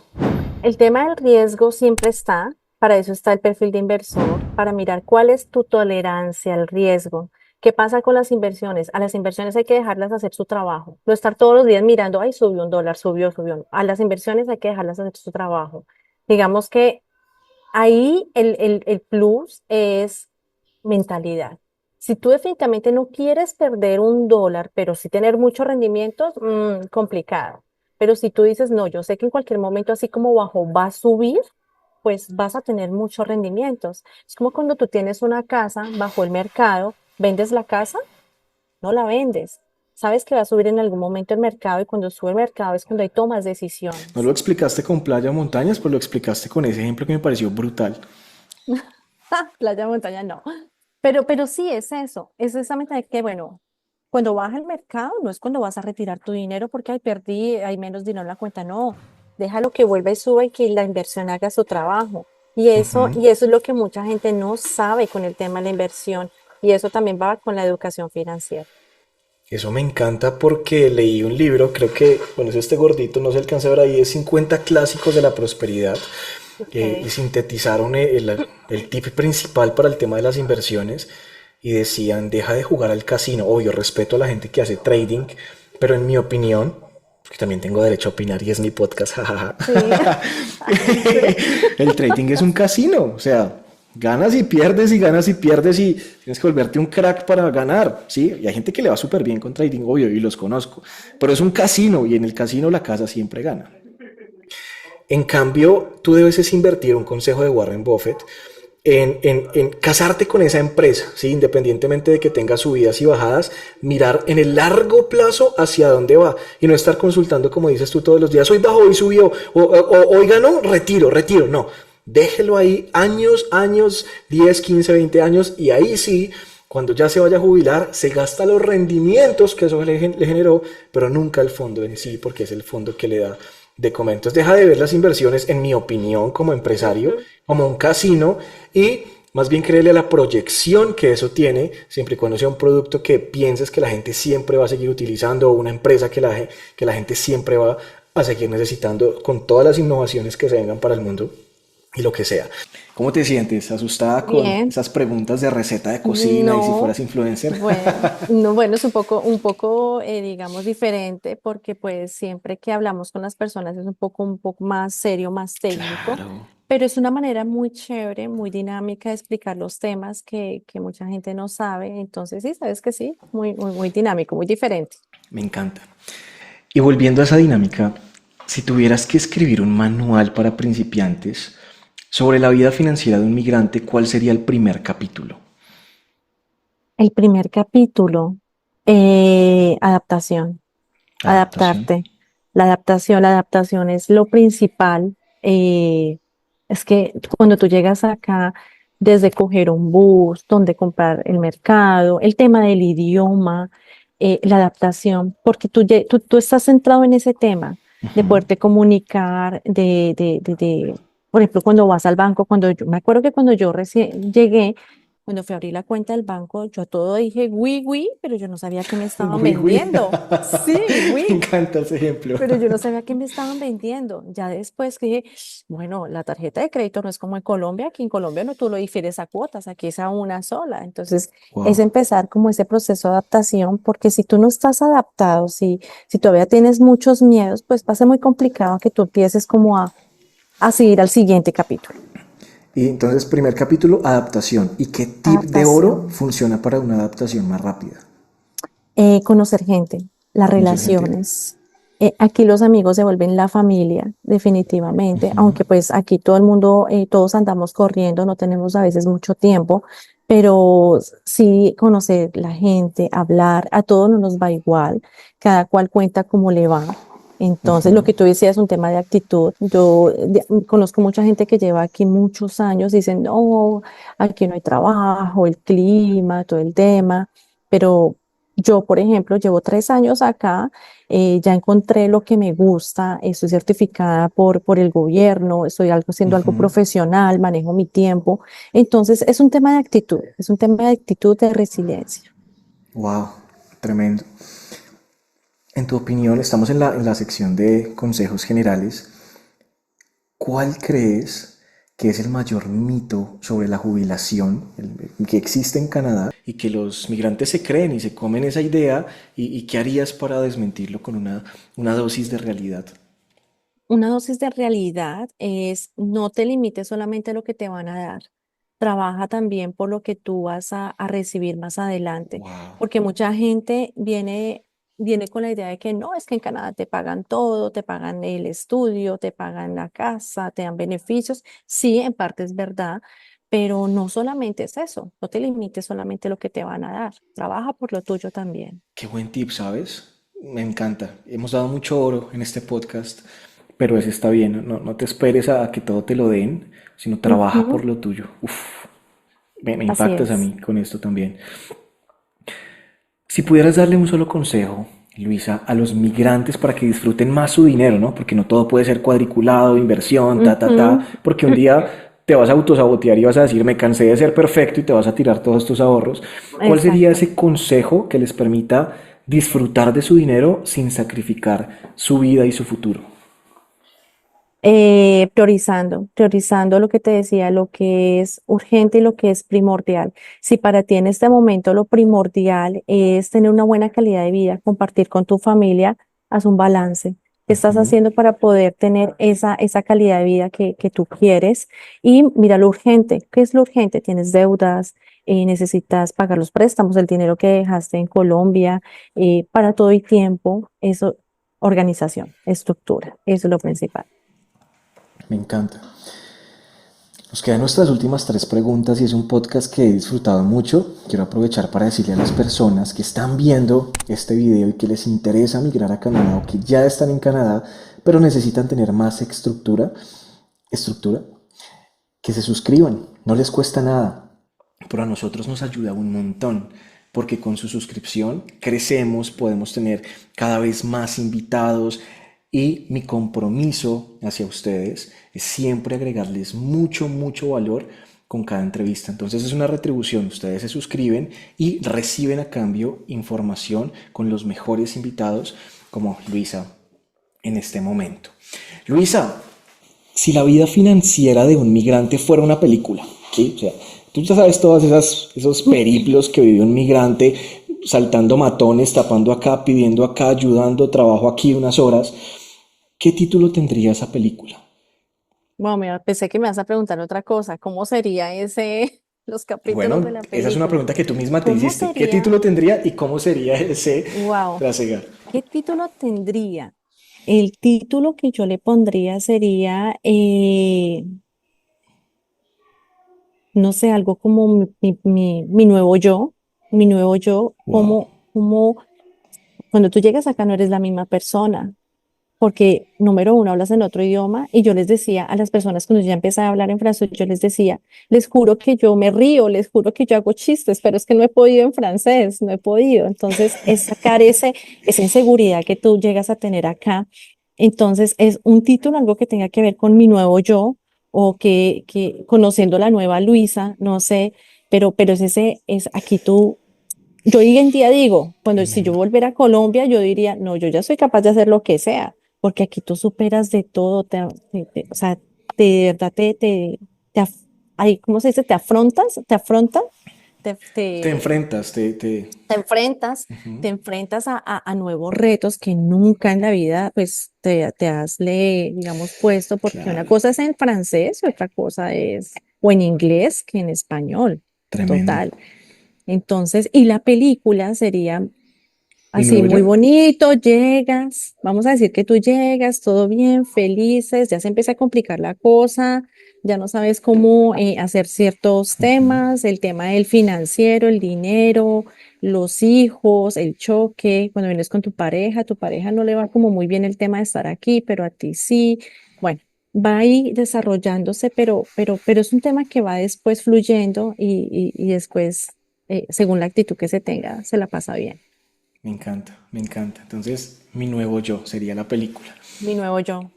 El tema del riesgo siempre está, para eso está el perfil de inversor, para mirar cuál es tu tolerancia al riesgo. ¿Qué pasa con las inversiones? A las inversiones hay que dejarlas hacer su trabajo. No estar todos los días mirando, ay, subió un dólar, subió, subió. A las inversiones hay que dejarlas hacer su trabajo. Digamos que ahí el plus es mentalidad. Si tú definitivamente no quieres perder un dólar, pero sí tener muchos rendimientos, complicado. Pero si tú dices, no, yo sé que en cualquier momento, así como bajo, va a subir, pues vas a tener muchos rendimientos. Es como cuando tú tienes una casa bajo el mercado, ¿vendes la casa? No la vendes. Sabes que va a subir en algún momento el mercado y cuando sube el mercado es cuando hay tomas No lo decisiones. explicaste con playa o montañas, pero lo explicaste con ese ejemplo que me pareció brutal. Playa, montaña, no. Pero sí es eso, es esa mentalidad que, bueno, cuando baja el mercado no es cuando vas a retirar tu dinero porque ay, perdí, hay menos dinero en la cuenta, no. Déjalo que vuelva y suba y que la inversión haga su trabajo. Y eso es lo que mucha gente no sabe con el tema de la inversión. Y eso también va con la educación financiera. Eso me encanta porque leí un libro, creo que, bueno, es este gordito, no se alcanza a ver ahí, es 50 clásicos de la prosperidad y Ok. sintetizaron el tip principal para el tema de las inversiones y decían, deja de jugar al casino. Obvio, respeto a la gente que hace trading, pero en mi opinión, porque también tengo derecho a opinar y es mi podcast, jajaja. Sí. Sí. El trading es un casino, o sea, ganas y pierdes y ganas y pierdes y tienes que volverte un crack para ganar, ¿sí? Y hay gente que le va súper bien con trading, obvio, y los conozco, pero es un casino y en el casino la casa siempre gana. En cambio, tú debes es invertir, un consejo de Warren Buffett, en casarte con esa empresa, ¿sí? Independientemente de que tenga subidas y bajadas, mirar en el largo plazo hacia dónde va y no estar consultando, como dices tú, todos los días, hoy bajó, hoy subió, hoy ganó, retiro, retiro, no. Déjelo ahí años, años, 10, 15, 20 años y ahí sí, cuando ya se vaya a jubilar, se gasta los rendimientos que eso le generó, pero nunca el fondo en sí, porque es el fondo que le da de comer. Entonces deja de ver las inversiones, en mi opinión, como empresario, Ujú. como un casino y más bien créele a la proyección que eso tiene, siempre y cuando sea un producto que pienses que la gente siempre va a seguir utilizando o una empresa que la gente siempre va a seguir necesitando con todas las innovaciones que se vengan para el mundo y lo que sea. ¿Cómo te sientes? ¿Asustada con Bien. esas preguntas de receta de cocina y si fueras No, influencer? bueno, no, bueno, es un poco, digamos, diferente porque pues siempre que hablamos con las personas es un poco más serio, más técnico, Claro, pero es una manera muy chévere, muy dinámica de explicar los temas que mucha gente no sabe. Entonces, sí, sabes que sí, muy, muy, muy dinámico, muy diferente. me encanta. Y volviendo a esa dinámica, si tuvieras que escribir un manual para principiantes sobre la vida financiera de un migrante, ¿cuál sería el primer capítulo? El primer capítulo, adaptación. Adaptación. Adaptarte. La adaptación es lo principal. Es que cuando tú llegas acá, desde coger un bus, donde comprar el mercado, el tema del idioma, la adaptación, porque tú estás centrado en ese tema, de poderte comunicar, por ejemplo, cuando vas al banco, me acuerdo que cuando yo recién llegué, cuando fui a abrir la cuenta del banco, yo a todo dije, oui, pero yo no sabía qué me estaban Uy, uy. vendiendo. Sí, Me oui, encanta ese ejemplo. pero yo no sabía qué me estaban vendiendo. Ya después que dije, bueno, la tarjeta de crédito no es como en Colombia, aquí en Colombia no tú lo difieres a cuotas, aquí es a una sola. Entonces, es Wow. empezar como ese proceso de adaptación, porque si tú no estás adaptado, si todavía tienes muchos miedos, pues va a ser muy complicado que tú empieces como a seguir al siguiente capítulo. Y entonces, primer capítulo, adaptación. ¿Y qué tip de oro Adaptación. funciona para una adaptación más rápida? Conocer gente, las Conocer gente. relaciones. Aquí los amigos se vuelven la familia, definitivamente, aunque pues aquí todo el mundo, todos andamos corriendo, no tenemos a veces mucho tiempo, pero sí conocer la gente, hablar, a todos no nos va igual, cada cual cuenta cómo le va. Entonces, lo que tú decías es un tema de actitud. Conozco mucha gente que lleva aquí muchos años, dicen, no, aquí no hay trabajo, el clima, todo el tema, pero yo, por ejemplo, llevo 3 años acá, ya encontré lo que me gusta, estoy certificada por el gobierno, haciendo algo Ujú. profesional, manejo mi tiempo. Entonces, es un tema de actitud, es un tema de actitud, de resiliencia. Wow, tremendo. En tu opinión, estamos en la sección de consejos generales. ¿Cuál crees que es el mayor mito sobre la jubilación que existe en Canadá y que los migrantes se creen y se comen esa idea? ¿Y qué harías para desmentirlo con una dosis de realidad? Una dosis de realidad es no te limites solamente a lo que te van a dar. Trabaja también por lo que tú vas a recibir más adelante, Wow. porque mucha gente viene con la idea de que no, es que en Canadá te pagan todo, te pagan el estudio, te pagan la casa, te dan beneficios. Sí, en parte es verdad, pero no solamente es eso, no te limites solamente a lo que te van a dar. Trabaja por lo tuyo también. Qué buen tip, ¿sabes? Me encanta. Hemos dado mucho oro en este podcast, pero ese está bien. No te esperes a que todo te lo den, sino trabaja Ujú, por lo tuyo. Uf, me así impactas a es. mí con esto también. Si pudieras darle un solo consejo, Luisa, a los migrantes para que disfruten más su dinero, ¿no? Porque no todo puede ser cuadriculado, inversión, Ujú. porque un día te vas a autosabotear y vas a decir, me cansé de ser perfecto y te vas a tirar todos tus ahorros. ¿Cuál sería Exacto. ese consejo que les permita disfrutar de su dinero sin sacrificar su vida y su futuro? Priorizando lo que te decía, lo que es urgente y lo que es primordial. Si para ti en este momento lo primordial es tener una buena calidad de vida, compartir con tu familia, haz un balance. ¿Qué estás Ujú. haciendo para poder tener esa calidad de vida que tú quieres? Y mira lo urgente. ¿Qué es lo urgente? Tienes deudas, necesitas pagar los préstamos, el dinero que dejaste en Colombia, para todo el tiempo. Eso, organización, estructura, eso es lo principal. Me encanta. Nos quedan nuestras últimas tres preguntas y es un podcast que he disfrutado mucho. Quiero aprovechar para decirle a las personas que están viendo este video y que les interesa migrar a Canadá o que ya están en Canadá, pero necesitan tener más estructura, que se suscriban. No les cuesta nada, pero a nosotros nos ayuda un montón, porque con su suscripción crecemos, podemos tener cada vez más invitados y mi compromiso hacia ustedes es siempre agregarles mucho, mucho valor con cada entrevista. Entonces es una retribución, ustedes se suscriben y reciben a cambio información con los mejores invitados como Luisa en este momento. Luisa, si la vida financiera de un migrante fuera una película, ¿sí? O sea, tú ya sabes todos esos periplos que vive un migrante saltando matones, tapando acá, pidiendo acá, ayudando, trabajo aquí unas horas. ¿Qué título tendría esa película? Bueno, mira, pensé que me vas a preguntar otra cosa. ¿Cómo sería los capítulos de Bueno, la esa es una película? pregunta que tú misma te ¿Cómo hiciste. ¿Qué sería? título tendría y cómo sería ese Wow, trasegar? ¿qué título tendría? El título que yo le pondría sería, no sé, algo como mi nuevo yo, Wow. como cuando tú llegas acá no eres la misma persona. Porque número uno, hablas en otro idioma y yo les decía a las personas cuando ya empecé a hablar en francés, yo les decía, les juro que yo me río, les juro que yo hago chistes, pero es que no he podido en francés, no he podido. Entonces, es sacar esa inseguridad que tú llegas a tener acá. Entonces, es un título, algo que tenga que ver con mi nuevo yo o que conociendo la nueva Luisa, no sé, pero es aquí yo hoy en día digo, cuando si yo volviera a Colombia, yo diría, no, yo ya soy capaz de hacer lo que sea, porque aquí tú superas de todo, o sea, de verdad ahí, ¿cómo se dice? Te, Te te, enfrentas, te enfrentas, te enfrentas a nuevos retos que nunca en la vida, pues, te has, digamos, puesto, porque una Claro. cosa es en francés y otra cosa es o en inglés que en español, Tremendo. total. Entonces, y la película sería ¿Mi así nuevo muy yo? bonito, llegas, vamos a decir que tú llegas, todo bien, felices, ya se empieza a complicar la cosa, ya no sabes cómo hacer ciertos Ujú. temas, el tema del financiero, el dinero, los hijos, el choque, cuando vienes con tu pareja no le va como muy bien el tema de estar aquí, pero a ti sí. Bueno, va ahí desarrollándose, pero es un tema que va después fluyendo y después, según la actitud que se tenga, se la pasa bien. Me encanta, me encanta. Entonces, mi nuevo yo sería la película. Mi nuevo yo,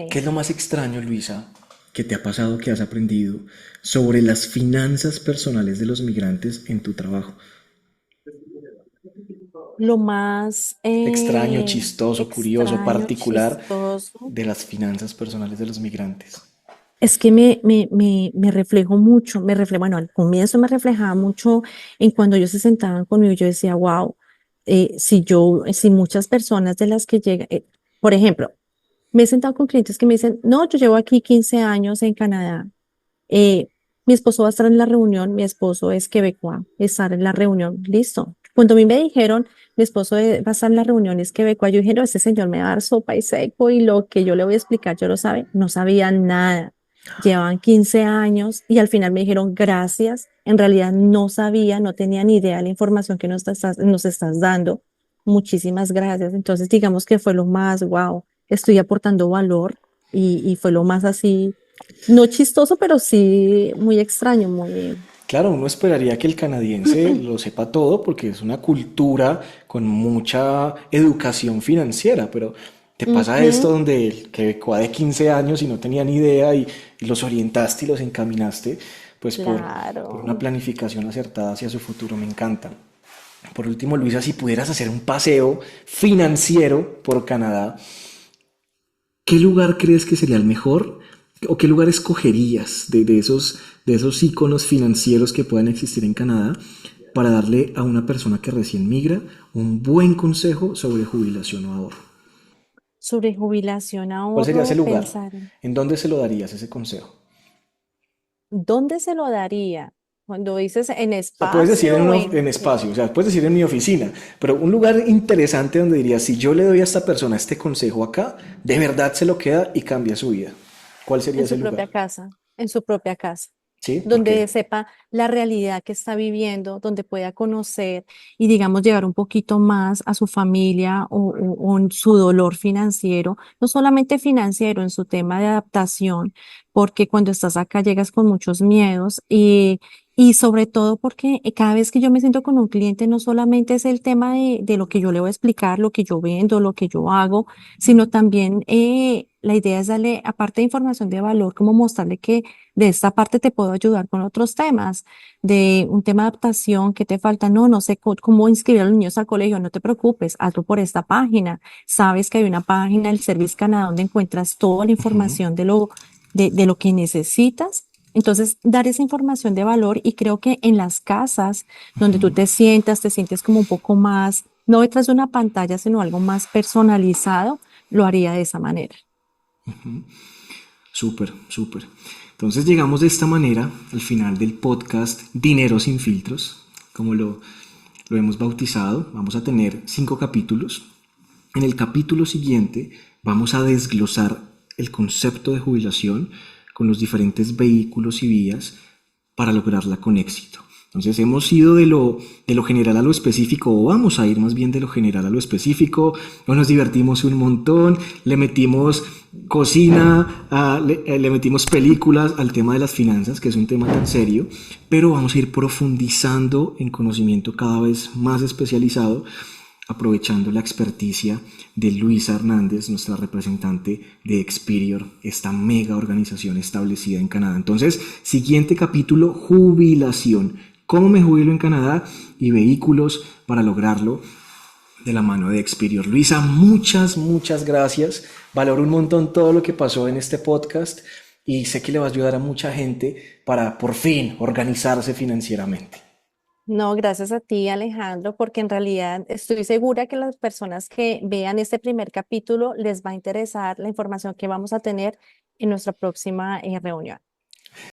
¿Qué sí. es lo más extraño, Luisa, que te ha pasado, que has aprendido sobre las finanzas personales de los migrantes en tu trabajo? Lo más Extraño, chistoso, curioso, extraño, particular chistoso, de las finanzas personales de los migrantes. es que me reflejo mucho, bueno, al comienzo me reflejaba mucho en cuando ellos se sentaban conmigo, yo decía, wow, si muchas personas de las que llegan, por ejemplo, me he sentado con clientes que me dicen, no, yo llevo aquí 15 años en Canadá. Eh, Mi esposo va a estar en la reunión, mi esposo es quebecois, estar en la reunión, listo. Cuando a mí me dijeron, mi esposo va a estar en la reunión, es quebecois, yo dije, no, ese señor me va a dar sopa y seco y lo que yo le voy a explicar, yo lo sabe, no sabía nada. Llevaban 15 años y al final me dijeron gracias. En realidad no sabía, no tenía ni idea de la información que nos estás dando. Muchísimas gracias. Entonces, digamos que fue lo más, wow, estoy aportando valor y fue lo más así no chistoso, pero sí muy extraño, muy... Claro, uno esperaría que el canadiense lo sepa todo porque es una cultura con mucha educación financiera, pero te pasa esto Ujú, donde el quebecois de 15 años y no tenía ni idea y los orientaste y los encaminaste pues por una claro. planificación acertada hacia su futuro, me encanta. Por último, Luisa, si pudieras hacer un paseo financiero por Canadá, ¿qué lugar crees que sería el mejor? ¿O qué lugar escogerías de esos iconos financieros que puedan existir en Canadá para darle a una persona que recién migra un buen consejo sobre jubilación o ahorro? Sobre jubilación, ¿Cuál sería ese ahorro, lugar? pensar en ¿En dónde se lo darías ese consejo? dónde se lo daría. Cuando dices en O sea, puedes decir espacio o en en espacio, o sea, puedes decir en mi oficina, pero un lugar interesante donde dirías, si yo le doy a esta persona este consejo acá, de verdad se lo queda y cambia su vida. ¿Cuál sería en ese su lugar? propia casa, en su propia casa, ¿Sí? ¿Por donde qué? sepa la realidad que está viviendo, donde pueda conocer y, digamos, llegar un poquito más a su familia o en su dolor financiero, no solamente financiero, en su tema de adaptación, porque cuando estás acá llegas con muchos miedos y sobre todo porque cada vez que yo me siento con un cliente, no solamente es el tema de lo que yo le voy a explicar, lo que yo vendo, lo que yo hago, sino también la idea es darle, aparte de información de valor, como mostrarle que de esta parte te puedo ayudar con otros temas, de un tema de adaptación, que te falta, no sé cómo inscribir a los niños al colegio, no te preocupes, hazlo por esta página. Sabes que hay una página, el Service Canadá, donde encuentras toda la Ujú. información de lo que necesitas. Entonces, dar esa información de valor y creo que en las casas donde tú te sientes como un poco más, no detrás de una pantalla, sino algo más personalizado, lo haría de esa manera. Súper, súper. Entonces llegamos de esta manera al final del podcast Dinero sin filtros, como lo hemos bautizado. Vamos a tener 5 capítulos. En el capítulo siguiente vamos a desglosar el concepto de jubilación con los diferentes vehículos y vías para lograrla con éxito. Entonces hemos ido de lo general a lo específico, o vamos a ir más bien de lo general a lo específico, o nos divertimos un montón, le metimos cocina, le metimos películas al tema de las finanzas, que es un tema tan serio, pero vamos a ir profundizando en conocimiento cada vez más especializado, aprovechando la experticia de Luisa Hernández, nuestra representante de Experior, esta mega organización establecida en Canadá. Entonces, siguiente capítulo, jubilación. ¿Cómo me jubilo en Canadá? Y vehículos para lograrlo de la mano de Experior. Luisa, muchas, muchas gracias. Valoro un montón todo lo que pasó en este podcast y sé que le va a ayudar a mucha gente para por fin organizarse financieramente. No, gracias a ti, Alejandro, porque en realidad estoy segura que las personas que vean este primer capítulo les va a interesar la información que vamos a tener en nuestra próxima reunión.